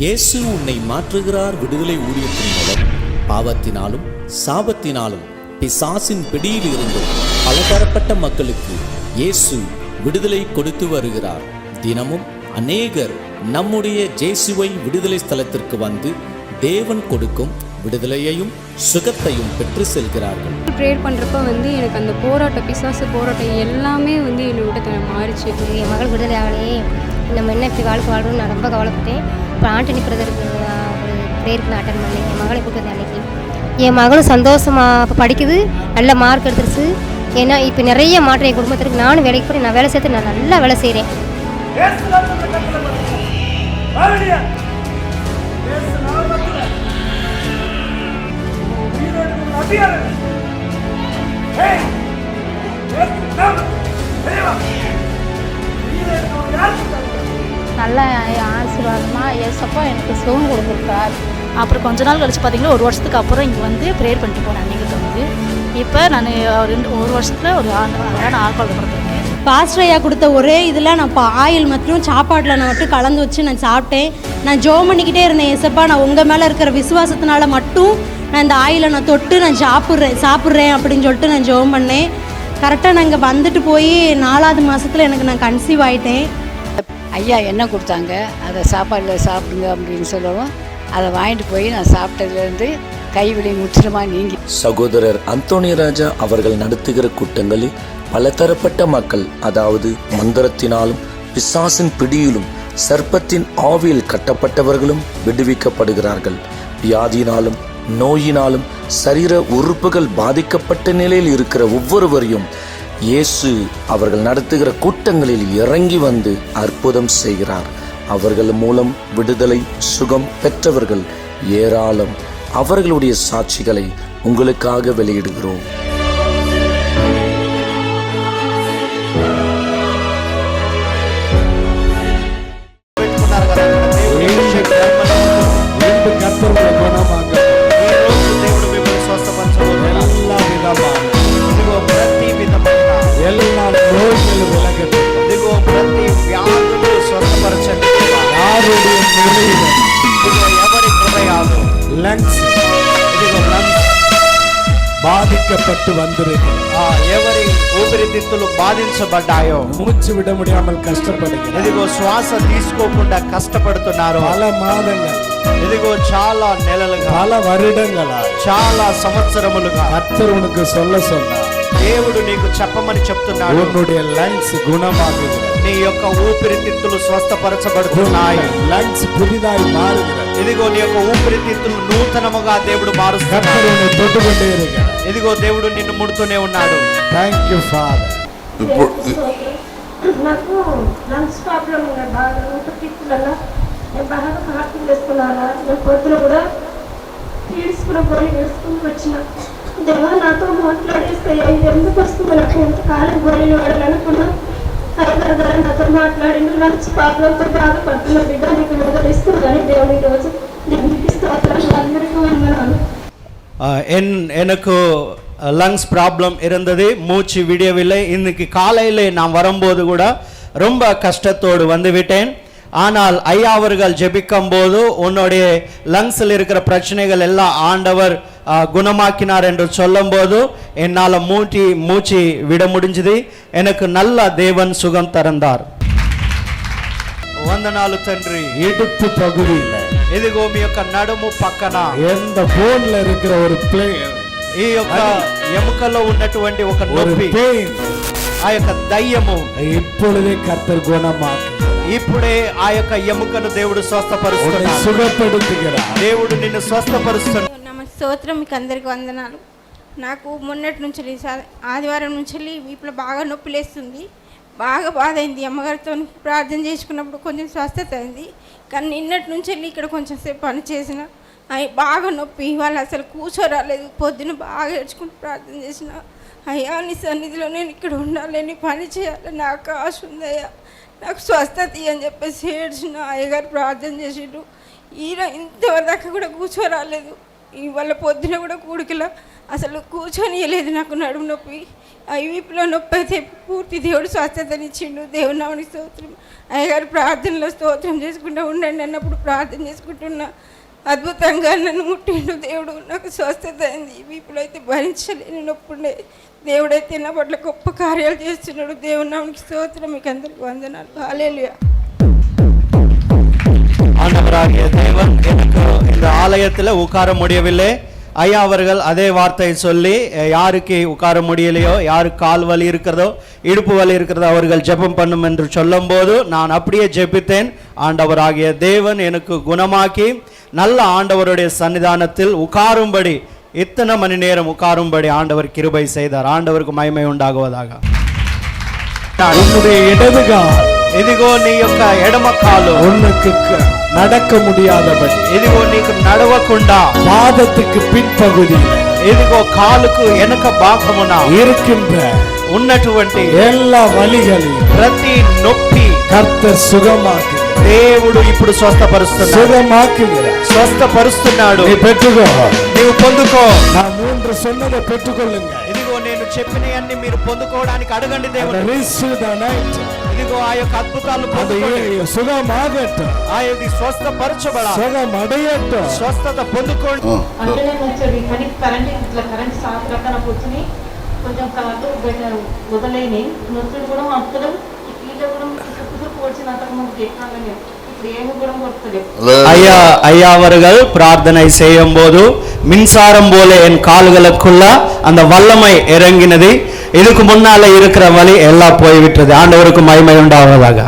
இயேசு உன்னை மாற்றுகிறார் விடுதலை ஊழியத்தின் மூலம் பாவத்தினாலும் சாபத்தினாலும் பிசாசின் பிடியில் இருந்து பலதரப்பட்ட மக்களுக்கு இயேசு விடுதலை கொடுத்து வருகிறார். தினமும் அநேகர் நம்முடைய ஜேசுவை விடுதலை ஸ்தலத்திற்கு வந்து தேவன் கொடுக்கும் விடுதலையையும் சுகத்தையும் பெற்று செல்கிறார்கள். ப்ரேயர் பண்ணுறப்ப எனக்கு அந்த போராட்டம், பிசாசு போராட்டம் எல்லாமே என்னை விட்டு மாறிச்சு. என் மகள் விடுதலை ஆகலையே, நம்ம என்ன இப்படி வாழ்க்கை நான் ரொம்ப கவலைப்பட்டேன். இப்போ ஆண்டனி பிரதருக்கு ஒரு ப்ரேயருக்கு நான் அட்டன் பண்ணேன். என் மகளை கூப்பிட்டு வந்தேன் அன்றைக்கி. என் மகளும் சந்தோஷமாக இப்போ படிக்குது, நல்ல மார்க் எடுத்துருச்சு. ஏன்னா இப்போ நிறைய மாற்றம் என் குடும்பத்திற்கு. நானும் வேலைக்கு போய் நான் வேலை சேர்த்து நான் நல்லா வேலை செய்கிறேன். நல்ல ஆசீர்வாதமாக ஏசப்பா எனக்கு சுகம் கொடுத்துருக்கார். அப்புறம் கொஞ்ச நாள் கழிச்சு பார்த்தீங்கன்னா 1 வருஷத்துக்கு அப்புறம் இங்கே வந்து ப்ரேயர் பண்ணிட்டு போனேன். அன்றைக்கு வந்து இப்போ நான் 1 வருஷத்தில் ஒரு ஆல்கோல் கொடுத்துருக்கேன். பாஸ்டர் ஐயா கொடுத்த ஒரே இதில் நான் இப்போ ஆயில் மற்றும் சாப்பாட்டில் நான் மட்டும் கலந்து வச்சு நான் சாப்பிட்டேன். நான் ஜெபம் பண்ணிக்கிட்டே இருந்தேன், ஏசப்பா நான் உங்கள் மேலே இருக்கிற விசுவாசத்தினால மட்டும் நான் இந்த ஆயிலை நான் தொட்டு நான் சாப்பிட்றேன் அப்படின்னு சொல்லிட்டு நான் ஜெபம் பண்ணேன். கரெக்டாக நான் இங்கே வந்துட்டு போய் 4வது மாதத்தில் நான் கன்சீவ் ஆகிட்டேன். ஐயா என்ன கொடுத்தாங்க, அதை சாப்பாடில் சாப்பிடுங்க அப்படின்னு சொல்லவும் அதை வாங்கிட்டு போய் நான் சாப்பிட்டதுலேருந்து கைவிளை முற்றிலுமாக நீங்கி. சகோதரர் அந்தோணிராஜா அவர்கள் நடத்துகிற கூட்டங்களில் பலதரப்பட்ட மக்கள், அதாவது மந்திரத்தினாலும் பிசாசின் பிடியிலும் சர்ப்பத்தின் ஆவியில் கட்டப்பட்டவர்களும் விடுவிக்கப்படுகிறார்கள். வியாதியினாலும் நோயினாலும் சரீர உறுப்புகள் பாதிக்கப்பட்ட நிலையில் இருக்கிற ஒவ்வொருவரையும் இயேசு அவர்கள் நடத்துகிற கூட்டங்களில் இறங்கி வந்து அற்புதம் செய்கிறார். அவர்கள் மூலம் விடுதலை சுகம் பெற்றவர்கள் ஏராளம். அவர்களுடைய சாட்சிகளை உங்களுக்காக வெளியிடுகிறோம். బాధిக்கப்பட்டு ఎవరి ఊపిరితిత్తులు బాధించబడ్డాయో, మూச்சு విட முடியாமல் కష్టపడుతున్నారు. ఇదిగో శ్వాస తీసుకోకుండా కష్టపడుతున్నారు. పల మాదంగా, ఇదిగో చాలా నెలలుగా, పల வருடங்களா, చాలా సంవత్సరములుగా கர்த்தர் உனக்கு சொல்ல சொன்னார். దేవుడు నీకు చెప్పమని చెప్తున్నాడు. உன்னுடைய லங்ஸ் குணமாகுகிறது. నీ యొక్క ఊపిరితిత్తులు స్వస్థపరచబడుతున్నాయి. லங்ஸ் புதிதாய் மாறுகிறது. ఇదిగో నీ యొక్క ఊపిరితిత్తులు నూతనముగా దేవుడు మారుస్తున్నాడు. கர்த்தர் உன்னை தொட்டுக்கொண்டே இருக்கிறார். ఇదిగో దేవుడు నిన్ను ముడుతూనే ఉన్నాడు. Thank you father. నాకు లంగ్స్ ప్రాబ్లం ఉంది, బాగా ఊపిరితిత్తులలో నేను బాగా హార్టింగ్ వేసుకున్నాను. నేను పొద్దున కూడా తీసుకున్న పోయి వేసుకుని వచ్చిన దేవా నాతో మాట్లాడేస్తే ఇది ఎందుకు వస్తుంది, నాకు ఎంతకాలం గోళీలు వాడాలనుకున్నా. అయ్యగారు గారు నాతో మాట్లాడిండు, లంగ్స్ ప్రాబ్లంతో బాధపడుతున్న బిడ్డ నీకు విడుదల ఇస్తుందని దేవుని రోజు దేవునికి స్తోత్రాలు, అందరికీ వందనాలు. எனக்கு லங்ஸ் ப்ராப்ளம் இருந்தது, மூச்சு விடவில்லை. இன்னைக்கு காலையில் நான் வரும்போது கூட ரொம்ப கஷ்டத்தோடு வந்து விட்டேன். ஆனால் ஐயா அவர்கள் ஜெபிக்கும் போது உன்னுடைய லங்ஸில் இருக்கிற பிரச்சனைகள் எல்லாம் ஆண்டவர் குணமாக்கினார் என்று சொல்லும் போது என்னால் மூச்சு விட முடிஞ்சது. எனக்கு நல்ல தேவன் சுகம் தந்தார். వందనాలు తండ్రి. இடுப்பு பகுதியில் ఇదిగో మీ యొక్క నడుము పక్కన எந்த போன்ல இருக்கிற ஒரு ఈ యొక్క ఎముకలో ఉన్నటువంటి ఒక నొప్పి, ఆ యొక్క దయ్యము இப்பொழுதே கர்த்தர் குணமாக்கு. ఇప్పుడే ఆ యొక్క ఎముకను దేవుడు స్వస్థపరుస్తున్నాడు, సుఖపడుతున్నాడు. దేవుడు నిన్ను స్వస్థపరుస్తున్నాడు. స్తోత్రం. మీకు అందరికి వందనాలు. నాకు మొన్నటి నుంచి ఆదివారం నుంచి ఇప్పుడు బాగా నొప్పి లేస్తుంది, బాగా బాధ అయింది. అమ్మగారితో ప్రార్థన చేసుకున్నప్పుడు కొంచెం స్వస్థత అయింది. కానీ నిన్నటి నుంచి ఇక్కడ కొంచెం సేపు పని చేసిన అవి బాగా నొప్పి, వాళ్ళు అసలు కూర్చోరాలేదు. పొద్దున బాగా ఏడ్చుకుంటూ ప్రార్థన చేసిన, అయ్యా నీ సన్నిధిలో నేను ఇక్కడ ఉండాలి, నీ పని చేయాలి, నాకు ఆశ ఉందయ్యా, నాకు స్వస్థత అని చెప్పేసి ఏడ్చిన. అయ్యగారు ప్రార్థన చేసిండు. ఈయన ఇంతవరకు దాకా కూడా కూర్చోరాలేదు. ఇవాళ పొద్దున కూడా కూడికలో అసలు కూర్చొనియలేదు, నాకు నడుము నొప్పి, వీపులో నొప్పి అయితే పూర్తి దేవుడు స్వస్థతనిచ్చిండు. దేవుని నామమునకు స్తోత్రం. అయ్యగారు ప్రార్థనలో స్తోత్రం చేసుకుంటూ ఉండండి అన్నప్పుడు ప్రార్థన చేసుకుంటున్నా. అద్భుతంగా నన్ను ముట్టిండు దేవుడు, నాకు స్వస్థత అయింది. వీపులో అయితే భరించలేని నొప్పుండే, దేవుడైతే నా పట్ల గొప్ప కార్యాలు చేస్తున్నాడు. దేవుని నామమునకు స్తోత్రం. మీకు అందరికీ వందనాలు. హల్లెలూయా. ஆண்டவராகிய தேவன் எனக்கு இந்த ஆலயத்தில் உட்கார முடியவில்லை. ஐயா அவர்கள் அதே வார்த்தையை சொல்லி யாருக்கு உட்கார முடியலையோ, யாருக்கு கால் வலி இருக்கிறதோ, இடுப்பு வலி இருக்கிறதோ அவர்கள் ஜெபம் பண்ணும் என்று சொல்லும் போது நான் அப்படியே ஜெபித்தேன். ஆண்டவராகிய தேவன் எனக்கு குணமாக்கி நல்ல ஆண்டவருடைய சன்னிதானத்தில் உட்காரும்படி, இத்தனை மணி நேரம் உட்காரும்படி ஆண்டவர் கிருபை செய்தார். ஆண்டவருக்கு மகிமை உண்டாகுவதாக. உன்னுடைய இடதுகால் ఇదిగో నీ యొక్క ఎడమ కాలు உனக்கு நடக்க முடியாதபடி, ఇదిగో నీకు నడవకుండా பாதத்துக்கு பின்பகுதியில் ఇదిగో కాలుకు వెనక భాగమున இருக்கின்ற ఉన్నటువంటి எல்லா வலிகளையும் ప్రతి నొప్పి கர்த்தர் சுகமாக்கு, దేవుడు ఇప్పుడు స్వస్థపరుస్తున్నాడు, சுகமாக்குகிறார். స్వస్థపరుస్తున్నాడు. நீ பெற்றுக்கோ, నీవు పొందుకో. நான் 3 சொன்னதை பெற்றுக்கொள்ளுங்க. ఇదిగో నేను చెప్పినవన్నీ మీరు పొందుకోవడానికి అడగండి దేవుడు. Receive the anointing. ఇదిగో ఆ యొక్క అద్భుతాలు அது పొందుకోండి. சுகமாகட்டும், ఆ యొక్క స్వస్థపరచబడాలి, சுகமடையட்டும். స్వస్థత పొందుకోండి. అంటే కొంచెం కానీ కరెంట్ షాక్ రకాల కూర్చుని కొంచెం కాదు వదలేని నొప్పులు కూడా అప్పుడు కీళ్ళ కూడా వచ్చిన అంతకు கேட்காங்க. ఇప్పుడు ఏమి కూడా కొడుతుంది. ஐயா அவர்கள் பிரார்த்தனை செய்யும் போது மின்சாரம் போல என் கால்களுக்குள்ள அந்த வல்லமை இறங்கினது. இதுக்கு முன்னால இருக்கிற வலி எல்லாம் போய்விட்டது. ஆண்டவருக்கு மகிமை உண்டாவதாக.